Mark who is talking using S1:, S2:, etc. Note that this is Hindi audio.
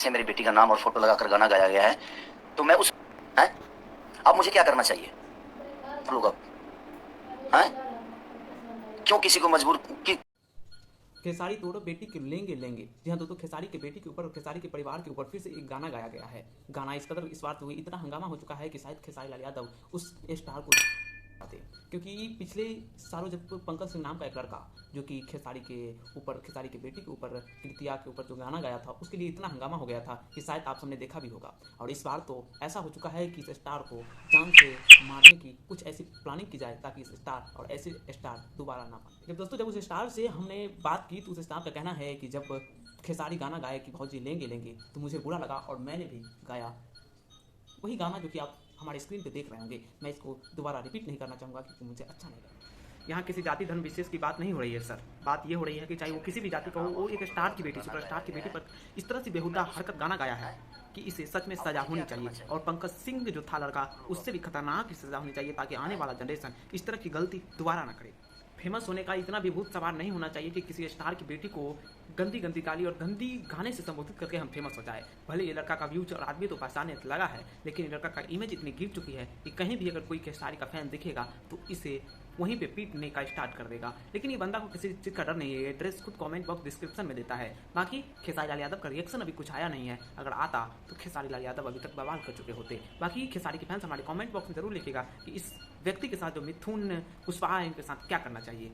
S1: से मेरी बेटी का नाम और फोटो लगाकर गाना गाया गया है, तो मैं उस हैं? अब मुझे क्या करना चाहिए? लोग अब हैं? क्यों किसी को मजबूर कि
S2: खेसारी तोड़ो बेटी के लेंगे लेंगे। जी हाँ दोस्तों, खेसारी के बेटी के ऊपर और खेसारी के परिवार के ऊपर फिर से एक गाना गाया गया है। गाना इस कदर इस बार हुई, इतना हंगामा हो चुका है कि शायद खेसारी लाल यादव उस स्टार को थे। क्योंकि पिछले सालों जब पंकज सिंह नाम का एक लड़का जो कि खेसारी के ऊपर, खेसारी के बेटी के ऊपर, कृतिया के ऊपर जो गाना गाया था, उसके लिए इतना हंगामा हो गया था कि शायद आप सबने देखा भी होगा। और इस बार तो ऐसा हो चुका है कि इस स्टार को जान से मारने की कुछ ऐसी प्लानिंग की जाए ताकि इस स्टार और ऐसे स्टार दोबारा ना पाए। जब दोस्तों, जब उस स्टार से हमने बात की तो उस स्टार का कहना है कि जब खेसारी गाना गाए कि भौजी लेंगे लेंगे, तो मुझे बुरा लगा और मैंने भी गाया वही गाना जो कि आप हमारे स्क्रीन पे देख रहे होंगे। मैं इसको दोबारा रिपीट नहीं करना चाहूँगा क्योंकि मुझे अच्छा नहीं लगा। यहाँ किसी जाति धर्म विशेष की बात नहीं हो रही है सर। बात ये हो रही है कि चाहे वो किसी भी जाति का हो, वो एक स्टार की बेटी, सुपरस्टार की बेटी पर इस तरह से बेहुदा हरकत गाना गाया है कि इसे सच में सजा होनी चाहिए। और पंकज सिंह जो था लड़का, उससे भी खतरनाक सजा होनी चाहिए ताकि आने वाला जनरेशन इस तरह की गलती दोबारा ना करे। फेमस होने का इतना भी भूत सवार नहीं होना चाहिए कि किसी स्टार की बेटी को गंदी गंदी गाली और गंदी गाने से संबोधित करके हम फेमस हो जाए। भले ये लड़का का व्यूज और आदमी तो पहचाने लगा है, लेकिन ये लड़का का इमेज इतनी गिर चुकी है कि कहीं भी अगर कोई खेसारी का फैन दिखेगा तो इसे वहीं पे पीटने का स्टार्ट कर देगा। लेकिन ये बंदा को किसी चीज़ का डर नहीं है, एड्रेस खुद कमेंट बॉक्स डिस्क्रिप्शन में देता है। बाकी खेसारी लाल यादव का रिएक्शन अभी कुछ आया नहीं है, अगर आता तो खेसारी लाल यादव अभी तक बवाल कर चुके होते। बाकी खेसारी के फैंस हमारे कमेंट बॉक्स में जरूर लिखेगा कि इस व्यक्ति के साथ जो मिथुन कुशवाहा है, इनके साथ क्या करना चाहिए।